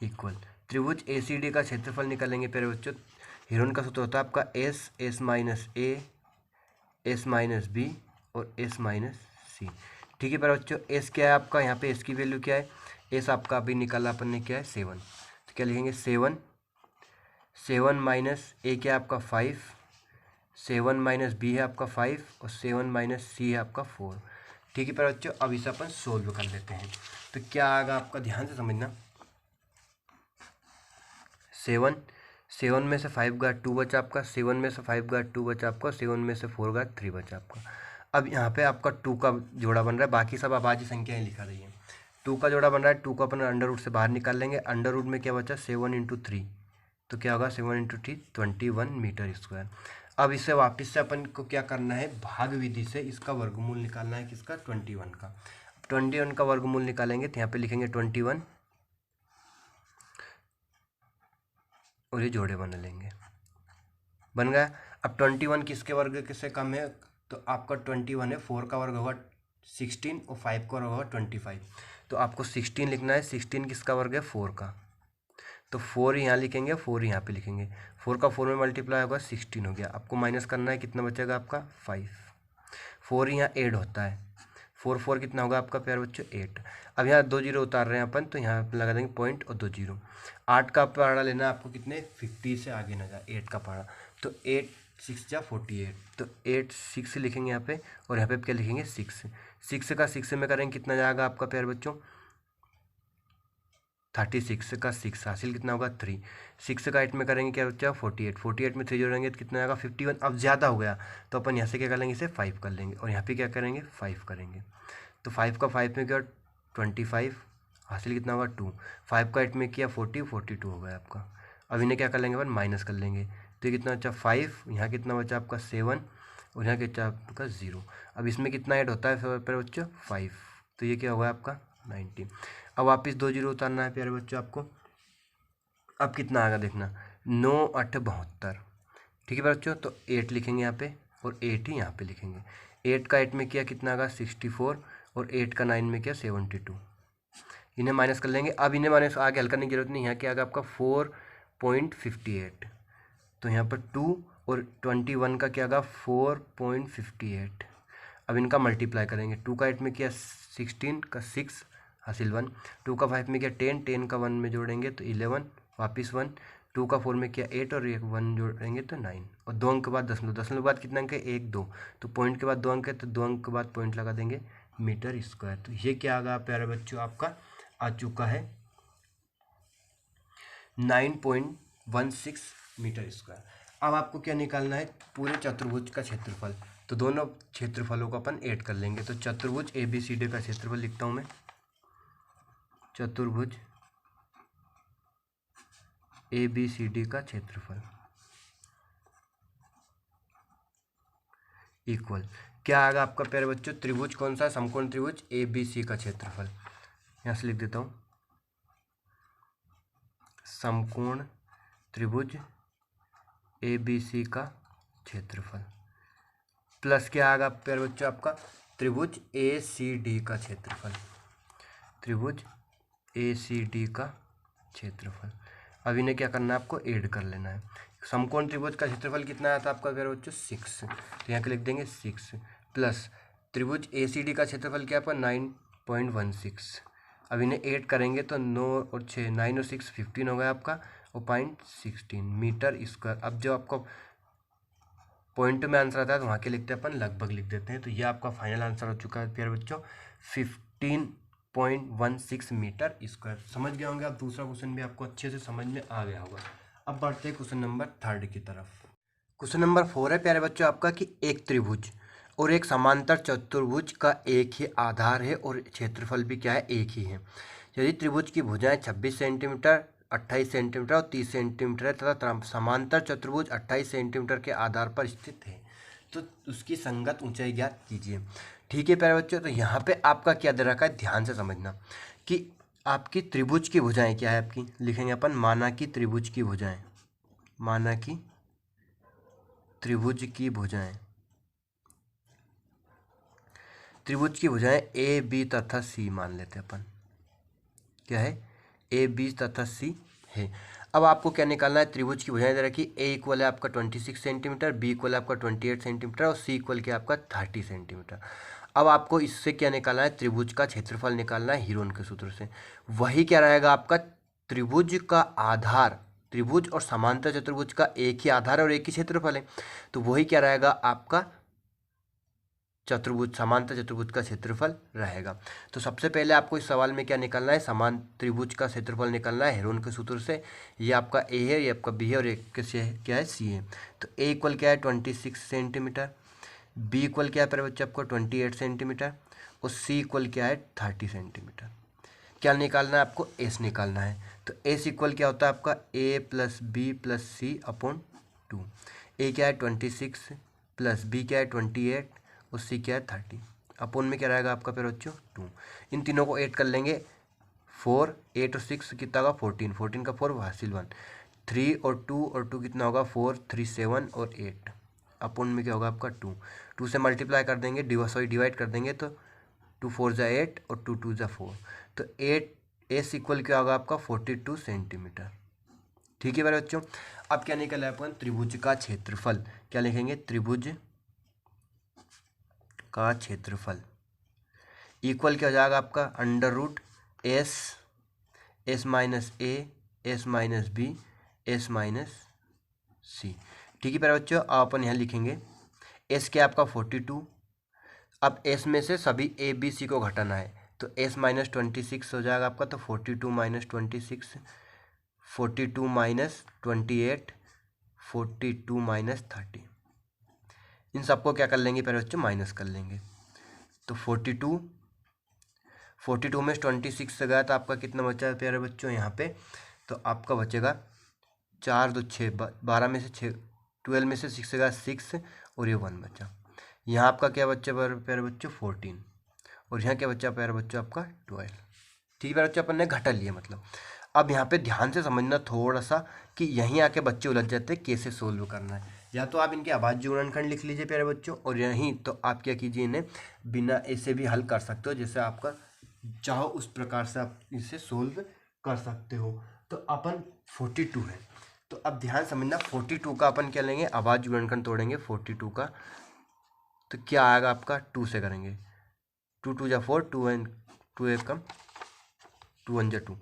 इक्वल, त्रिभुज ACD का क्षेत्रफल निकालेंगे प्यारे बच्चों। हेरोन का सूत्र होता है आपका S minus A, S minus B और S माइनस C। ठीक है प्यारे बच्चों, S क्या है आपका, यहाँ पे S की वैल्यू क्या है, S आपका अभी निकाला अपन ने क्या है 7, तो क्या लिखेंगे 7 माइनस A क्या है आपका 5, 7 माइनस B है आपका 5 और 7 माइनस C है आपका 4। ठीक है प्यारे बच्चों, अब इसे अपन सोल्व कर लेते हैं। तो क्या आएगा आपका, ध्यान से समझना, 7 में से 5 गया 2 बचा आपका, 7 में से 5 गया 2 बचा आपका, 7 में से 4 गया 3 बचा आपका। अब यहाँ पे आपका 2 का जोड़ा बन रहा है, बाकी सब अभाज्य संख्याएं लिखा रही है। 2 का जोड़ा बन रहा है, 2 को अपन अंडर रूट से बाहर निकाल लेंगे। अंडर रूट में क्या बचा 7 इंटू 3, तो क्या होगा 7 इंटू 3 21 मीटर स्क्वायर। अब इसे वापस से अपन को क्या करना है, भाग विधि से इसका वर्गमूल निकालना है, किसका 21 का। 21 का वर्गमूल निकालेंगे तो यहाँ पे लिखेंगे 21 और ये जोड़े बना लेंगे, बन गया। अब 21 किसके वर्ग से कम है, तो आपका 21 है, 4 का वर्ग होगा 16 और 5 का वर्ग होगा 25, तो आपको 16 लिखना है। 16 किसका वर्ग है 4 का, तो 4 यहाँ लिखेंगे, 4 यहाँ पे लिखेंगे। 4 का 4 में मल्टीप्लाई होगा 16 हो गया। आपको माइनस करना है, कितना बचेगा आपका 5। 4 यहाँ ऐड होता है, 4 कितना होगा आपका प्यारे बच्चों 8। अब यहाँ 2 जीरो उतार रहे हैं अपन, तो यहाँ पे लगा देंगे पॉइंट और 2 जीरो। 8 का पहाड़ा लेना है आपको, कितने 50 से आगे ना जाए 8 का पहाड़ा, तो 8 6 जा 48, तो 8 6 लिखेंगे यहाँ पे, और यहाँ पे क्या लिखेंगे 6। 6 का 6 में करेंगे कितना जाएगा आपका प्यारे बच्चों 36 का 6 हासिल कितना होगा 3। 6 का 8 में करेंगे क्या बच्चा 48, 48 में 3 जोड़ेंगे तो कितना आएगा 51। अब ज़्यादा हो गया तो अपन यहाँ से क्या कर लेंगे, इसे 5 कर लेंगे, और यहाँ पे क्या करेंगे 5 करेंगे। तो 5 का 5 में क्या 25 हासिल कितना होगा 2। 5 का 8 में किया 42 हो गया आपका। अब इन्हें क्या कर लेंगे अपन माइनस कर लेंगे, तो ये कितना बचा 5, यहाँ कितना बचा आपका 7 और यहाँ कितना आपका 0। अब इसमें कितना ऐड होता है फिर बच्चों 5, तो ये क्या होगा आपका 90। अब वापस 2 जीरो उतारना है प्यारे बच्चों आपको। अब कितना आएगा देखना 9 8 72। ठीक है बच्चों, तो 8 लिखेंगे यहाँ पे और 8 ही यहाँ पे लिखेंगे। 8 का 8 में किया कितना आएगा 64 और 8 का 9 में किया 72। इन्हें माइनस कर लेंगे। अब इन्हें माइनस आगे हल करने की जरूरत नहीं, यहाँ क्या आएगा आपका 4.58, तो यहाँ पर 2 और 21 का क्या आएगा 4.58। अब इनका मल्टीप्लाई करेंगे। 2 का 8 में किया 16 का 6 हासिल 1, 2 का 5 में किया 10, 10 का 1 में जोड़ेंगे तो 11 वापिस 1, 2 का 4 में किया 8 और 1 जोड़ेंगे तो 9, और 2 अंक के बाद दशमलव, दशमलव के बाद कितना अंक है 1 2, तो पॉइंट के बाद 2 अंक है तो 2 अंक के बाद पॉइंट लगा देंगे मीटर स्क्वायर। तो ये क्या आ गया प्यारे बच्चों आपका आ चुका है 9.16 मीटर स्क्वायर। अब आपको क्या निकालना है, पूरे चतुर्भुज का क्षेत्रफल। तो दोनों क्षेत्रफलों को अपन ऐड कर लेंगे। तो चतुर्भुज ABCD का क्षेत्रफल लिखता हूं मैं, चतुर्भुज ABCD का क्षेत्रफल इक्वल क्या आएगा आपका प्यारे बच्चों, त्रिभुज कौन सा, समकोण त्रिभुज ABC का क्षेत्रफल। यहां से लिख देता हूं समकोण त्रिभुज ABC का क्षेत्रफल प्लस क्या आएगा प्यारे बच्चों आपका त्रिभुज ACD का क्षेत्रफल, त्रिभुज ACD का क्षेत्रफल। अब इन्हें क्या करना है आपको ऐड कर लेना है। समकोण त्रिभुज का क्षेत्रफल कितना आया था आपका प्यारे बच्चों 6, तो यहाँ के लिख देंगे 6 प्लस त्रिभुज ACD का क्षेत्रफल क्या आपका 9.16। अब इन्हें 8 करेंगे तो 9 और 6 9 और 6 15 हो गया आपका, और 0.16 मीटर स्क्वायर। अब जो आपको पॉइंट में आंसर आता है तो वहाँ के लिखते हैं अपन, लगभग लिख देते हैं। तो ये आपका फाइनल आंसर हो चुका है प्यारे बच्चों, 15.16 मीटर स्क्वायर। समझ गए होंगे आप, दूसरा क्वेश्चन भी आपको अच्छे से समझ में आ गया होगा। अब बढ़ते हैं क्वेश्चन नंबर 3 की तरफ। क्वेश्चन नंबर 4 है प्यारे बच्चों आपका कि एक त्रिभुज और एक समांतर चतुर्भुज का एक ही आधार है और क्षेत्रफल भी क्या है, एक ही है। यदि त्रिभुज की भुजाएं 26 सेंटीमीटर, 28 सेंटीमीटर और 30 सेंटीमीटर है तथा समांतर चतुर्भुज 28 सेंटीमीटर के आधार पर स्थित है, तो उसकी संगत ऊंचाई ज्ञात कीजिए। ठीक है प्यारे बच्चों, तो यहाँ पे आपका क्या दे रखा है, ध्यान से समझना कि आपकी त्रिभुज की भुजाएं क्या है आपकी, लिखेंगे अपन माना कि त्रिभुज की भुजाएं, माना कि त्रिभुज की भुजाएं, त्रिभुज की भुजाएं ए बी तथा सी मान लेते हैं अपन, क्या है, ए बी तथा सी है। अब आपको क्या निकालना है, त्रिभुज की भुजाएं दे रखी, ए इक्वल है आपका 26 सेंटीमीटर, बी इक्वल है आपका 28 सेंटीमीटर और सी इक्वल क्या आपका 30 सेंटीमीटर। अब आपको इससे क्या निकालना है, त्रिभुज का क्षेत्रफल निकालना है हीरोन के सूत्र से। वही क्या रहेगा आपका, त्रिभुज का आधार, त्रिभुज और समांतर चतुर्भुज का एक ही आधार और एक ही क्षेत्रफल है, तो वही क्या रहेगा आपका चतुर्भुज, समांतर चतुर्भुज का क्षेत्रफल रहेगा। तो सबसे पहले आपको इस सवाल में क्या निकालना है, समान त्रिभुज का क्षेत्रफल निकालना है हेरोन के सूत्र से। ये आपका ए है, ये आपका बी है और एक क्या है, सी है। तो ए इक्वल क्या है 26 सेंटीमीटर, बी इक्वल क्या है पर बच्चे आपको 28 सेंटीमीटर और सी इक्वल क्या है 30 सेंटीमीटर। क्या निकालना है आपको, एस निकालना है। तो एस इक्वल क्या होता है आपका ए प्लस बी प्लस सी अपॉन 2। ए क्या है 26 प्लस बी क्या है 28 और सी क्या है 30, अपॉन में क्या रहेगा आपका फिर बच्चों 2। इन तीनों को ऐड कर लेंगे, 4 8 और 6 कितना होगा 14, 14 का 4 हासिल 1, 3 और 2 और 2 कितना होगा 4 3 7 और 8, अपॉन में क्या होगा आपका 2। 2 से मल्टीप्लाई कर देंगे, डिवाइड कर देंगे तो 2 4 जा 8 और 2 2 जा 4, तो 8 एस इक्वल क्या होगा आपका 42 सेंटीमीटर। ठीक है मेरे बच्चों, अब क्या निकला है अपन, त्रिभुज का क्षेत्रफल। क्या लिखेंगे, त्रिभुज का क्षेत्रफल इक्वल क्या हो जाएगा आपका under root S, S minus A, S minus B, S minus C. ठीक है प्यारे बच्चों, अब अपन यहाँ लिखेंगे एस क्या आपका 42। अब एस में से सभी ए बी सी को घटाना है, तो एस माइनस 26 हो जाएगा आपका, तो 42 माइनस 26, 42 माइनस 28, 42 माइनस 30। इन सबको क्या कर लेंगे प्यारे बच्चों, माइनस कर लेंगे। तो 42 में 26 से गया तो आपका कितना बचा है प्यारे बच्चों यहाँ पे, तो आपका बचेगा 4 2 6, 12 में से 6, 12 में से 6 से गया 6 और ये 1 बचा। यहाँ आपका क्या बच्चा प्यारे बच्चों 14 और यहाँ क्या बच्चा प्यारे बच्चों आपका 12। ठीक है प्यारे बच्चों, अपन ने घटा लिया मतलब। अब यहाँ पे ध्यान से समझना थोड़ा सा कि यहीं आके बच्चे उलझ जाते हैं कैसे सोल्व करना है। या तो आप इनके अभाज्य गुणनखंड लिख लीजिए प्यारे बच्चों, और यहीं तो आप क्या कीजिए, इन्हें बिना ऐसे भी हल कर सकते हो, जैसे आपका चाहो उस प्रकार से आप इसे सोल्व कर सकते हो। तो अपन 42 है, तो अब ध्यान समझना 42 का अपन क्या लेंगे, अभाज्य गुणनखंड तोड़ेंगे 42 का, तो क्या आएगा आपका 2 से करेंगे, 2 2 जा 4, 2 एक कम, 2 1 जा 2।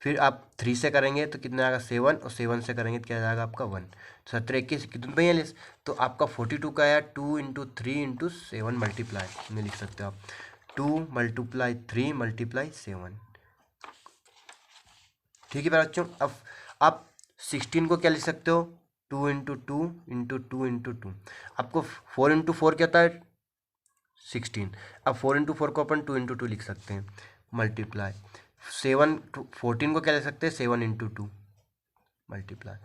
फिर आप 3 से करेंगे तो कितना आएगा 7, और 7 से करेंगे तो क्या जाएगा आपका 1, 17 21 कितने 42। तो आपका 42 का आया 2 इंटू 3 इंटू 7 मल्टीप्लाई में लिख सकते हो आप, 2 मल्टीप्लाई 3 मल्टीप्लाई 7। ठीक है बच्चों, अब आप 16 को क्या लिख सकते हो, 2 इंटू 2 इंटू 2 इंटू 2। आपको 4 इंटू 4 क्या होता है 16। अब 4 इंटू 4 को अपन 2 इंटू 2 लिख सकते हैं, मल्टीप्लाई 7 14 को क्या लिख सकते हैं 7 इंटू 2 मल्टीप्लाई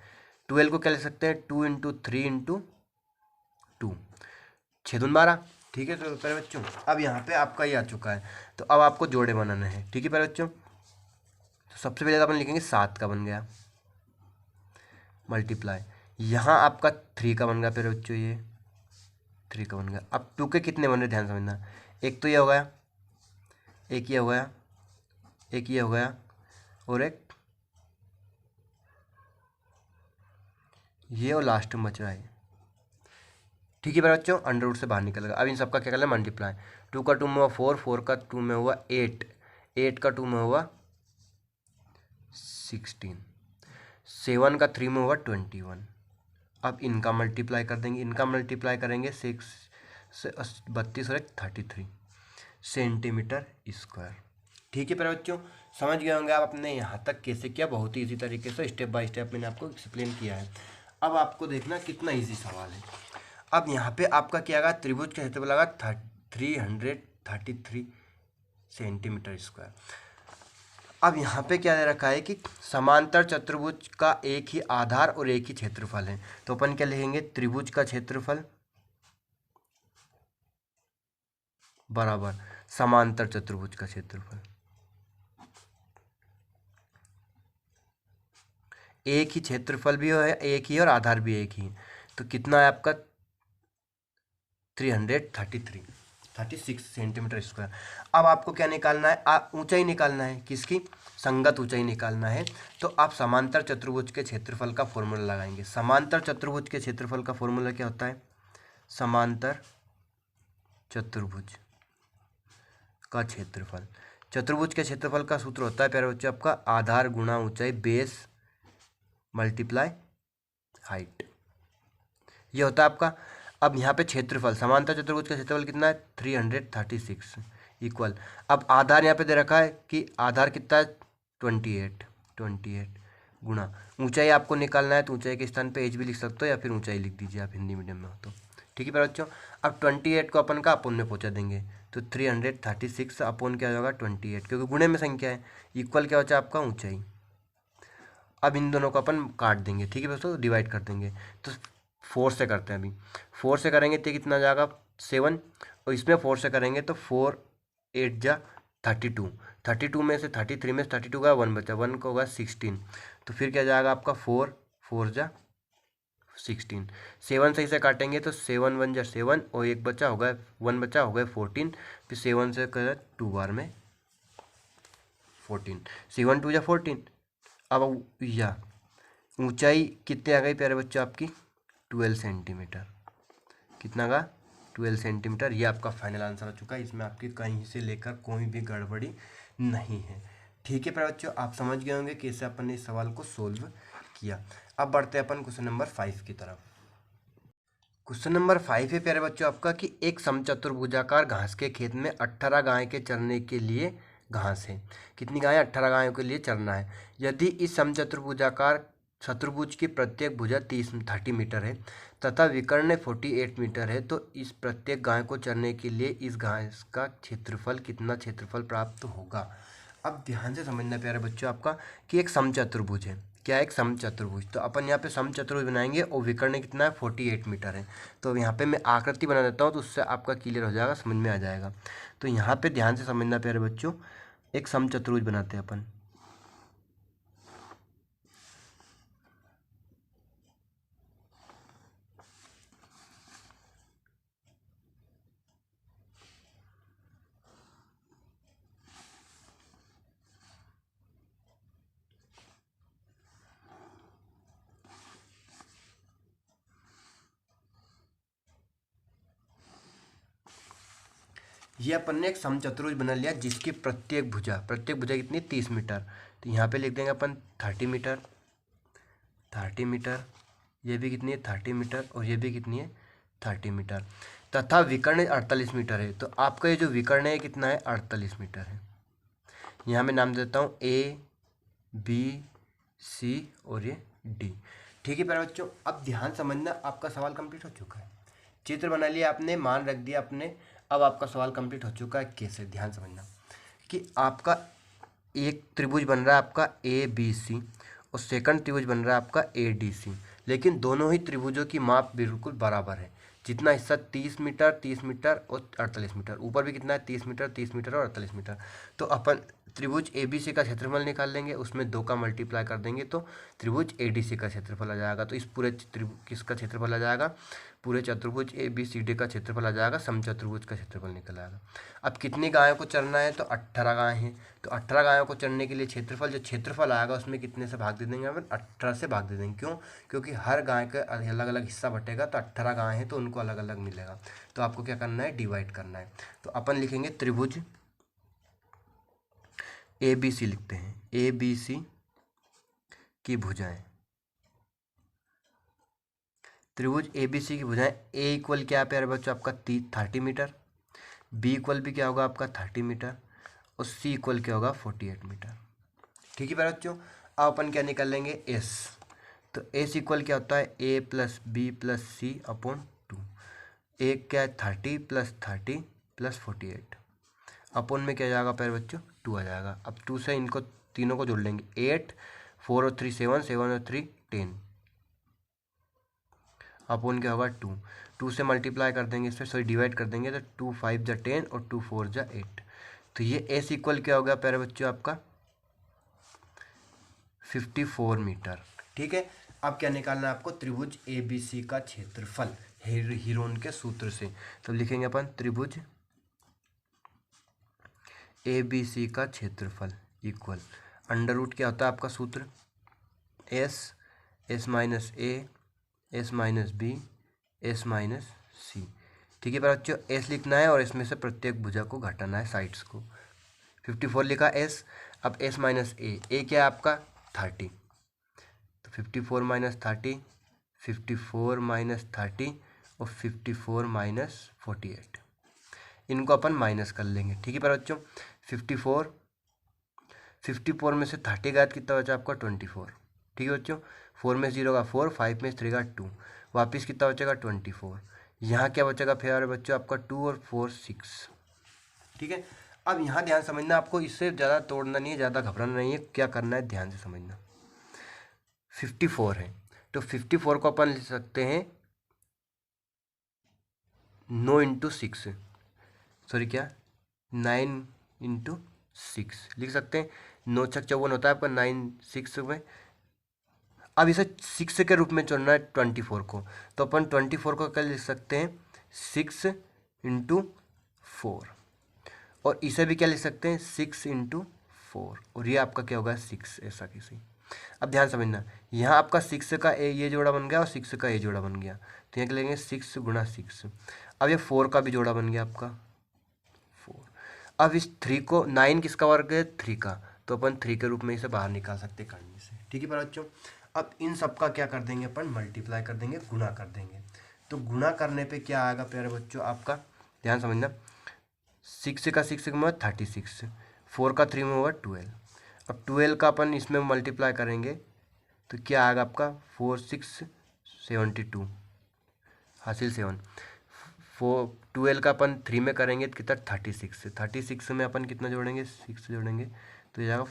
12 को क्या लिख सकते हैं 2 इंटू 3 इंटू 2, 6 दून 12। ठीक है तो प्यारे बच्चों, अब यहाँ पे आपका ये आ चुका है, तो अब आपको जोड़े बनाना है। ठीक है प्यारे बच्चों, तो सबसे पहले तो अपन लिखेंगे 7 का बन गया मल्टीप्लाई, यहाँ आपका 3 का बन गया प्यारे बच्चों, ये 3 का बन गया। अब 2 के कितने बन रहे ध्यान समझना, एक तो ये हो गया, एक ये हो गया, एक ये हो गया और एक ये, और लास्ट में बच रहा है। ठीक है मेरे बच्चों, अंडर रूट से बाहर निकल गया। अब इन सबका क्या करना है मल्टीप्लाई, 2 का 2 में हुआ 4, 4 का 2 में हुआ 8, 8 का 2 में होगा 16, 7 का 3 में होगा 21। अब इनका मल्टीप्लाई कर देंगे, इनका मल्टीप्लाई करेंगे 6 से 32 और 33 सेंटीमीटर स्क्वायर। ठीक है प्यारे बच्चों, समझ गए होंगे आप अपने यहाँ तक कैसे किया, बहुत ही इजी तरीके से स्टेप बाय स्टेप मैंने आपको एक्सप्लेन किया है। अब आपको देखना कितना इजी सवाल है। अब यहाँ पे आपका क्या आएगा, त्रिभुज का क्षेत्रफल आएगा 333 सेंटीमीटर स्क्वायर। अब यहाँ पे क्या दे रखा है कि समांतर चतुर्भुज का एक ही आधार और एक ही क्षेत्रफल है, तो अपन क्या लिखेंगे, त्रिभुज का क्षेत्रफल बराबर समांतर चतुर्भुज का क्षेत्रफल। एक ही क्षेत्रफल भी है, एक ही और आधार भी एक ही, तो कितना है आपका 36 सेंटीमीटर स्क्वायर। अब आपको क्या निकालना है, ऊंचाई निकालना है, किसकी, संगत ऊंचाई निकालना है। तो आप समांतर चतुर्भुज के क्षेत्रफल का फॉर्मूला लगाएंगे। समांतर चतुर्भुज के क्षेत्रफल का फॉर्मूला क्या होता है, समांतर चतुर्भुज का क्षेत्रफल, चतुर्भुज के क्षेत्रफल का सूत्र होता है प्यारे बच्चों आपका आधार गुणा ऊंचाई बेस मल्टीप्लाई हाइट, ये होता है आपका। अब यहाँ पे क्षेत्रफल, समांतर चतुर्भुज का क्षेत्रफल कितना है 336 इक्वल, अब आधार यहाँ पे दे रखा है कि आधार कितना है 28 गुणा ऊंचाई आपको निकालना है, तो ऊंचाई के स्थान पे एच भी लिख सकते हो या फिर ऊंचाई लिख दीजिए आप हिंदी मीडियम में हो तो। ठीक है प्यारे बच्चों, अब 28 को अपन का अपोन में पहुँचा देंगे, तो 336 अपोन क्या होगा 28, क्योंकि गुणे में संख्या है, इक्वल क्या होता है आपका ऊंचाई। अब इन दोनों को अपन काट देंगे, ठीक है दोस्तों, डिवाइड कर देंगे। तो 4 से करते हैं, अभी 4 से करेंगे तो कितना जाएगा 7, और इसमें 4 से करेंगे तो 4 8 जा 32, 32 में से 33 में से 32 का 1 बचा, 1 का होगा 16, तो फिर क्या जाएगा आपका 4 4 जा 16, 7 सही से काटेंगे तो 7 1 जा 7 और एक बचा होगा 1 बचा होगा 14, फिर 7 से कर 2 बार में 14, 7 2 जा 14। अब या ऊंचाई कितने आ गई प्यारे बच्चों आपकी 12 सेंटीमीटर, कितना का 12 सेंटीमीटर, ये आपका फाइनल आंसर आ चुका है। इसमें आपकी कहीं से लेकर कोई भी गड़बड़ी नहीं है। ठीक है प्यारे बच्चों, आप समझ गए होंगे कैसे अपन ने इस सवाल को सोल्व किया। अब बढ़ते हैं अपन क्वेश्चन नंबर 5 की तरफ। क्वेश्चन नंबर 5 है प्यारे बच्चों आपका कि एक समचतुर्भुजाकार घास के खेत में 18 गाय के चरने के लिए घास है। कितनी गायें, 18 गायों के लिए चरना है। यदि इस समचतुर्भुजाकार चतुर्भुज की प्रत्येक भुजा 30 मीटर है तथा विकर्ण 48 मीटर है, तो इस प्रत्येक गाय को चरने के लिए इस घास का क्षेत्रफल कितना क्षेत्रफल प्राप्त होगा। अब ध्यान से समझना प्यारे बच्चों आपका कि एक समचतुर्भुज है, क्या है, एक समचतुर्भुज। तो अपन यहाँ पे समचतुर्भुज बनाएंगे और विकर्ण कितना है 48 मीटर है। तो यहाँ पे मैं आकृति बना देता हूँ तो उससे आपका क्लियर हो जाएगा, समझ में आ जाएगा। तो यहाँ पे ध्यान से समझना प्यारे बच्चों, एक समचतुर्भुज बनाते हैं अपन। ये अपन ने एक समचतुर्भुज बना लिया जिसकी प्रत्येक भुजा कितनी 30 मीटर। तो यहाँ पे लिख देंगे अपन 30 मीटर, 30 मीटर, ये भी कितनी है 30 मीटर और ये भी कितनी है 30 मीटर, तथा विकर्ण 48 मीटर है। तो आपका ये जो विकर्ण है कितना है 48 मीटर है। यहाँ मैं नाम देता हूँ ए बी सी और ये डी। ठीक है प्यारे बच्चों, अब ध्यान समझना, आपका सवाल कंप्लीट हो चुका है, चित्र बना लिया आपने, मान रख दिया आपने। अब आपका सवाल कंप्लीट हो चुका है। कैसे, ध्यान समझना कि आपका एक त्रिभुज बन रहा है आपका ए बी सी और सेकंड त्रिभुज बन रहा है आपका ए डी सी, लेकिन दोनों ही त्रिभुजों की माप बिल्कुल बराबर है। जितना हिस्सा 30 मीटर 30 मीटर और 48 मीटर, ऊपर भी कितना है 30 मीटर 30 मीटर और 48 मीटर। तो अपन त्रिभुज ए बी सी का क्षेत्रफल निकाल लेंगे, उसमें 2 का मल्टीप्लाई कर देंगे तो त्रिभुज ए डी सी का क्षेत्रफल आ जाएगा। तो इस पूरे किसका क्षेत्रफल आ जाएगा, पूरे चतुर्भुज ए बी सी डी का क्षेत्रफल आ जाएगा, समचतुर्भुज का क्षेत्रफल निकल आएगा। अब कितनी गायों को चरना है, तो 18 गाय हैं। तो 18 गायों को चरने के लिए क्षेत्रफल, जो क्षेत्रफल आएगा उसमें कितने से भाग दे देंगे अपन, 18 से भाग दे देंगे। क्यों, क्योंकि हर गाय का अलग अलग हिस्सा बटेगा, तो 18 गाय हैं तो उनको अलग अलग मिलेगा। तो आपको क्या करना है, डिवाइड करना है। तो अपन लिखेंगे त्रिभुज ए बी सी लिखते हैं, ए बी सी की भुजाएं, त्रिभुज ए बी सी की भुजाएं, ए इक्वल क्या है प्यारे बच्चों आपका 30 मीटर, बी इक्वल भी क्या होगा आपका 30 मीटर, और सी इक्वल क्या होगा 48 मीटर। ठीक है प्यारे बच्चों, अब अपन क्या निकाल लेंगे एस। तो एस इक्वल क्या होता है ए प्लस बी प्लस सी अपॉन 2। एक क्या है 30 प्लस 30 प्लस 48 अपॉन में क्या जाएगा प्यारे बच्चों 2 आ जाएगा। अब 2 से इनको तीनों को जोड़ लेंगे, 8, 4 और 3 7, 7 और 3 10 अपॉन क्या होगा 2। 2 से मल्टीप्लाई कर देंगे, इसमें सॉरी डिवाइड कर देंगे, तो 2 5 जा 10 और 2 4 जा 8। तो ये एस इक्वल क्या होगा प्यारे बच्चों आपका 54 मीटर। ठीक है, अब क्या निकालना है आपको, त्रिभुज ए बी सी का क्षेत्रफल हीरोन के सूत्र से। तो लिखेंगे अपन त्रिभुज ए बी सी का क्षेत्रफल इक्वल अंडर रूट क्या होता है आपका सूत्र, S, S minus A, S minus B, S minus C. ठीक है बच्चों, एस लिखना है और इसमें से प्रत्येक भुजा को घटाना है साइड्स को। 54 लिखा एस, अब एस माइनस ए क्या है आपका 30, तो 54 माइनस 30, 54 माइनस 30 और 54 माइनस 48, इनको अपन माइनस कर लेंगे। ठीक है पर बच्चों 54 में से 30 का कितना बचा आपका 24। ठीक है बच्चों, 4 में 0 का 4, 5 में 3 का 2, वापिस कितना बचेगा 24। यहाँ क्या बचेगा फिर बच्चों आपका 2 और 4 6। ठीक है, अब यहाँ ध्यान समझना, आपको इससे ज़्यादा तोड़ना नहीं है, ज़्यादा घबराना नहीं है, क्या करना है ध्यान से समझना। 54 है तो 54 को अपन लिख सकते हैं 9 इंटू 6, सॉरी क्या 9 इंटू 6 लिख सकते हैं। 9 छक 54 होता है आपका 9 6 में। अब इसे 6 के रूप में चुनना है 24 को, तो अपन 24 को क्या लिख सकते हैं 6 इंटू 4, और इसे भी क्या लिख सकते हैं 6 इंटू 4, और ये आपका क्या होगा 6 ऐसा किसी। अब ध्यान समझना, यहाँ आपका 6 का ये जोड़ा बन गया और 6 का ये जोड़ा बन गया, तो यहाँ लेंगे 6 गुणा 6। अब ये 4 का भी जोड़ा बन गया आपका 4। अब इस 3 को 9 किसका वर्ग है 3 का, तो अपन 3 के रूप में इसे बाहर निकाल सकते हैं करने से। ठीक है बच्चों, अब इन सब का क्या कर देंगे अपन मल्टीप्लाई कर देंगे, गुणा कर देंगे। तो गुणा करने पे क्या आएगा प्यारे बच्चों आपका, ध्यान समझना, 6 का 6 में 36, 4 का 3 में होगा 12। अब 12 का अपन इसमें मल्टीप्लाई करेंगे तो क्या आएगा आपका 4 6 72 हासिल 7। 12 का अपन 3 में करेंगे तो कितना 36 में अपन कितना जोड़ेंगे 6 जोड़ेंगे तो ये जाएगा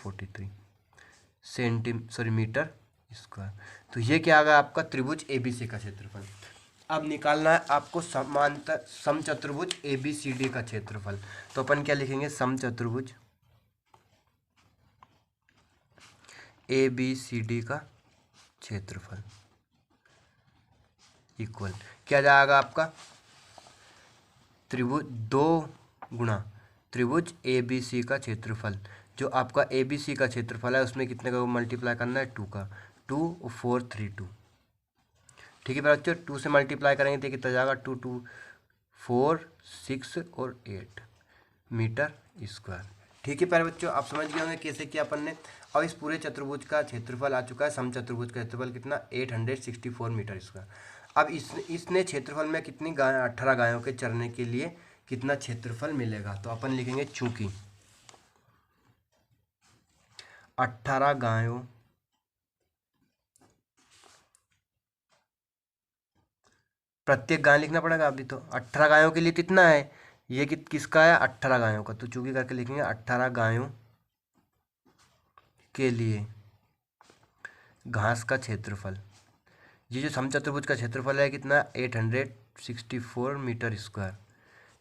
43 मीटर स्क्वायर। तो ये क्या आ गया आपका त्रिभुज एबीसी का क्षेत्रफल। अब निकालना है आपको समांतर समचतुर्भुज एबीसीडी का क्षेत्रफल। तो अपन क्या लिखेंगे समचतुर्भुज एबीसीडी का क्षेत्रफल इक्वल क्या जाएगा आपका त्रिभुज 2 गुणा त्रिभुज एबीसी का क्षेत्रफल। जो आपका एबीसी का क्षेत्रफल है उसमें कितने का मल्टीप्लाई करना है 2 का, 2 और 4 3 2। ठीक है बच्चों, 2 से मल्टीप्लाई करेंगे तो कितना जाएगा 2 2 4 6 और 8 मीटर स्क्वायर। ठीक है प्यारे बच्चों, आप समझ गए होंगे कैसे किया अपन ने। और इस पूरे चतुर्भुज का क्षेत्रफल आ चुका है, समचतुर्भुज का क्षेत्रफल कितना 864 मीटर स्क्वायर। अब इसने क्षेत्रफल में कितनी गाय 18 गायों के चरने के लिए कितना क्षेत्रफल मिलेगा। तो अपन लिखेंगे चूंकि 18 गायों प्रत्येक गाय लिखना पड़ेगा अभी, तो 18 गायों के लिए कितना है, ये किसका है 18 गायों का, तो चूंकि करके लिखेंगे 18 गायों के लिए घास का क्षेत्रफल। ये जो समचतुर्भुज का क्षेत्रफल है कितना 864 मीटर स्क्वायर।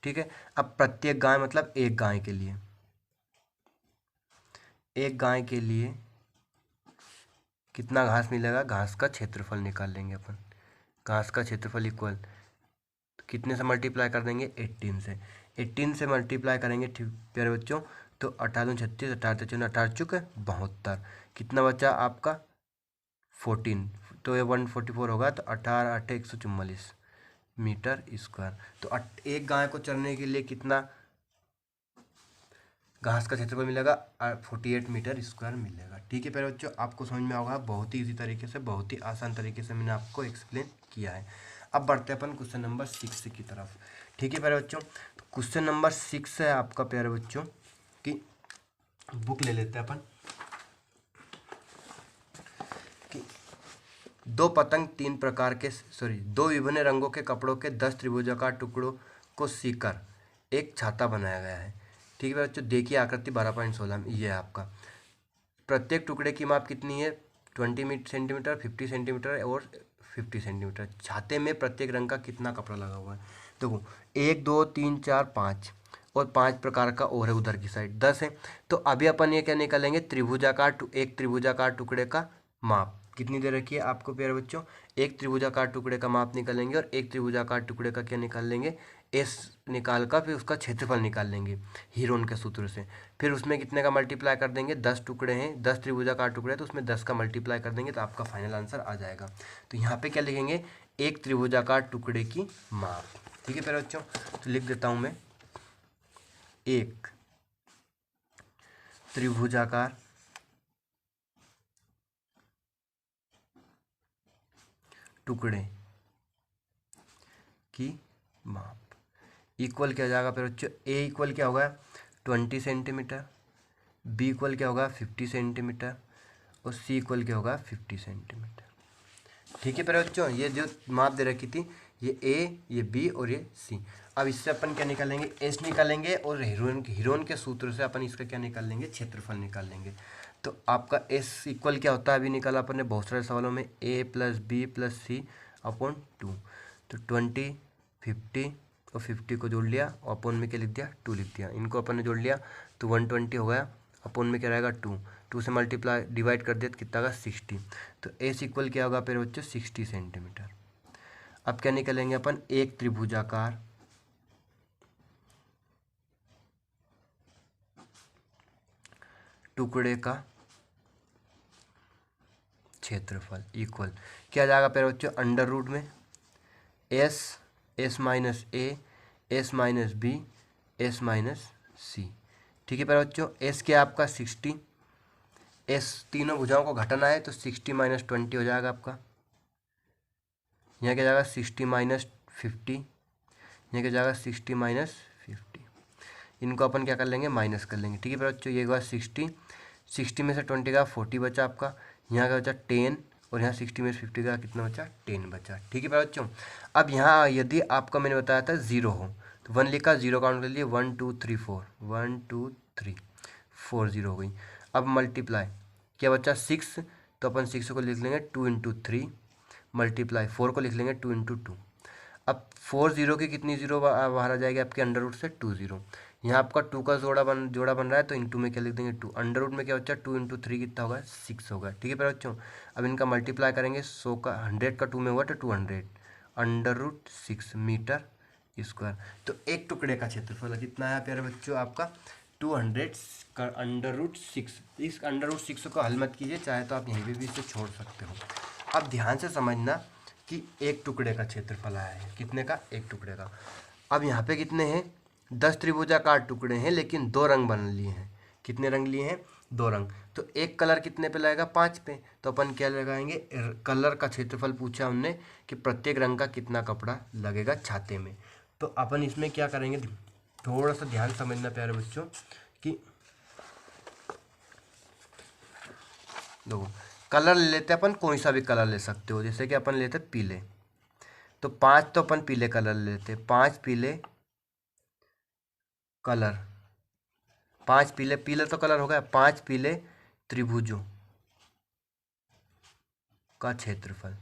ठीक है, अब प्रत्येक गाय मतलब एक गाय के लिए, एक गाय के लिए कितना घास मिलेगा, घास का क्षेत्रफल निकाल लेंगे अपन। घास का क्षेत्रफल इक्वल कितने से मल्टीप्लाई कर देंगे 18 से। 18 से मल्टीप्लाई करेंगे ठीक प्यारे बच्चों, तो 18 36 18 53 18 चुके 72, कितना बचा आपका 14, तो ये 144 होगा, तो 18 8 144 मीटर स्क्वायर। तो एक गाय को चरने के लिए कितना घास का क्षेत्रफल मिलेगा 48 मीटर स्क्वायर मिलेगा। ठीक है प्यारे बच्चों, आपको समझ में होगा, बहुत ही इजी तरीके से, बहुत ही आसान तरीके से मैंने आपको एक्सप्लेन किया है। अब बढ़ते हैं अपन क्वेश्चन नंबर 6 की तरफ। ठीक है प्यारे बच्चों, तो क्वेश्चन नंबर 6 है आपका प्यारे बच्चों कि बुक ले लेते हैं अपन कि दो विभिन्न रंगों के कपड़ों के 10 त्रिभुजाकार टुकड़ों को सीकर एक छाता बनाया गया है। ठीक है बच्चों, देखिए आकृति 12.16 में ये है आपका। प्रत्येक टुकड़े की माप कितनी है? 20 सेंटीमीटर, 50 सेंटीमीटर और 50 सेंटीमीटर। छाते में प्रत्येक रंग का कितना कपड़ा लगा हुआ है? देखो 1 2 3 4 5 और 5 प्रकार का और है उधर की साइड 10 है। तो अभी अपन ये क्या निकालेंगे? एक त्रिभुजाकार टुकड़े का माप कितनी दे रखी है आपको प्यारे बच्चों? एक त्रिभुजाकार टुकड़े का माप निकालेंगे और एक त्रिभुजाकार टुकड़े का क्या निकाल लेंगे? एस निकाल कर फिर उसका क्षेत्रफल निकाल लेंगे हीरोन के सूत्र से। फिर उसमें कितने का मल्टीप्लाई कर देंगे? 10 टुकड़े हैं, 10 त्रिभुजाकार टुकड़े हैं तो उसमें 10 का मल्टीप्लाई कर देंगे तो आपका फाइनल आंसर आ जाएगा। तो यहाँ पे क्या लिखेंगे? एक त्रिभुजाकार टुकड़े की माप। ठीक है प्यारे बच्चों, तो लिख देता हूँ मैं, एक त्रिभुजाकार टुकड़े की माप इक्वल क्या हो जाएगा फिर बच्चों? ए इक्वल क्या होगा? 20 सेंटीमीटर, बी इक्वल क्या होगा? 50 सेंटीमीटर और सी इक्वल क्या होगा? 50 सेंटीमीटर। ठीक है फिर बच्चों, ये जो माप दे रखी थी, ये ए, ये बी और ये सी। अब इससे अपन क्या निकालेंगे? एस निकालेंगे और हीरोन के सूत्र से अपन इसका क्या निकाल लेंगे? क्षेत्रफल निकाल लेंगे। तो आपका एस इक्वल क्या होता है? अभी निकाला अपन ने बहुत सारे सवालों में, ए प्लस बी प्लस सी अपॉन 2। तो 20 50 और 50 को जोड़ लिया और अपॉन में क्या लिख दिया? 2 लिख दिया। इनको अपन ने जोड़ लिया तो 120 हो गया, अपॉन में क्या रहेगा? 2 से मल्टीप्लाई डिवाइड कर दिया तो कितना का? 60। तो एस इक्वल क्या होगा फिर बच्चों? 60 सेंटीमीटर। अब क्या निकलेंगे अपन? एक त्रिभुजाकार टुकड़े का क्षेत्रफल इक्वल क्या जाएगा फिर बच्चों? अंडर रूट में S minus A, S minus B, S minus C. ठीक है फिर बच्चों, एस क्या आपका? 60, एस तीनों भुजाओं को घटाना है तो 60 माइनस 20 हो जाएगा आपका। यहाँ क्या जाएगा? 60 माइनस 50, यहाँ क्या जाएगा? 60 माइनस 50। इनको अपन क्या कर लेंगे? माइनस कर लेंगे। ठीक है फिर बच्चों, ये हुआ 60 में से 20 का 40 बचा आपका, यहाँ का बचा 10 और यहाँ 60 में से 50 का कितना बचा? 10 बचा। ठीक है फिर बच्चों, अब यहाँ यदि आपका मैंने बताया था 0 हो तो 1 लिखा, 0 काउंट कर लिए, 1 2 3 4, 1 2 3 4 0 हो गई। अब मल्टीप्लाई क्या बचा? 6, तो अपन 6 को लिख लेंगे 2 इंटू 3, मल्टीप्लाई 4 को लिख लेंगे 2 इंटू 2। अब 4 0 की कितनी जीरो बाहर आ जाएगी आपके? अंडर रूट से 2 0। यहाँ आपका 2 का जोड़ा बन रहा है तो इंटू में क्या लिख देंगे? 2। अंडर रूट में क्या बच्चा? 2 इंटू 3 कितना होगा? 6 होगा। ठीक है बच्चों, अब इनका मल्टीप्लाई करेंगे, 100 का 100 का 2 में हुआ तो 200 अंडर रूट 6 मीटर स्क्वायर। तो एक टुकड़े का क्षेत्रफल कितना है प्यारे बच्चों? आपका 200 का अंडर रूट 6। इस अंडर रूट 6 को हल मत कीजिए, चाहे तो आप यहीं पे भी इसे छोड़ सकते हो। अब ध्यान से समझना कि एक टुकड़े का क्षेत्रफल आया है, कितने का? एक टुकड़े का। अब यहाँ पे कितने हैं? 10 त्रिभुजाकार टुकड़े हैं लेकिन 2 रंग बन लिए हैं। कितने रंग लिए हैं? 2 रंग। तो एक कलर कितने पे लगेगा? 5 पे। तो अपन क्या लगाएंगे? कलर का क्षेत्रफल पूछा हमने कि प्रत्येक रंग का कितना कपड़ा लगेगा छाते में। तो अपन इसमें क्या करेंगे? थोड़ा सा ध्यान समझना प्यारे बच्चों कि देखो, कलर ले लेते हैं अपन, कोई सा भी कलर ले सकते हो, जैसे कि अपन लेते पीले, तो 5 तो अपन पीले कलर ले लेते, 5 पीले कलर, 5 पीले, पीले तो कलर हो गया, 5 पीले त्रिभुजों का क्षेत्रफल।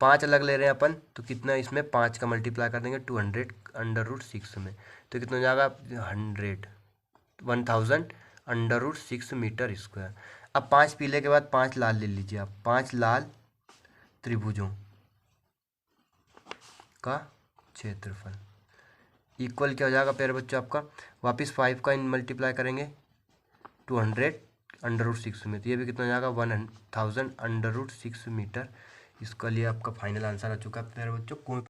5 अलग ले रहे हैं अपन तो कितना? इसमें 5 का मल्टीप्लाई कर देंगे 200 अंडर रूट 6 में, तो कितना हो जाएगा? 1000 अंडर रूट 6 मीटर स्क्वायर। अब 5 पीले के बाद 5 लाल ले लीजिए आप, 5 लाल त्रिभुजों का क्षेत्रफल इक्वल क्या हो जाएगा प्यारे बच्चों? आपका वापस 5 का इन मल्टीप्लाई करेंगे 200 अंडर रूट 6 में, तो ये भी कितना हो जाएगा? 1000 अंडर रूट 6 मीटर। इसका लिए आपका फाइनल आंसर आ चुका है प्यारे बच्चों। कोई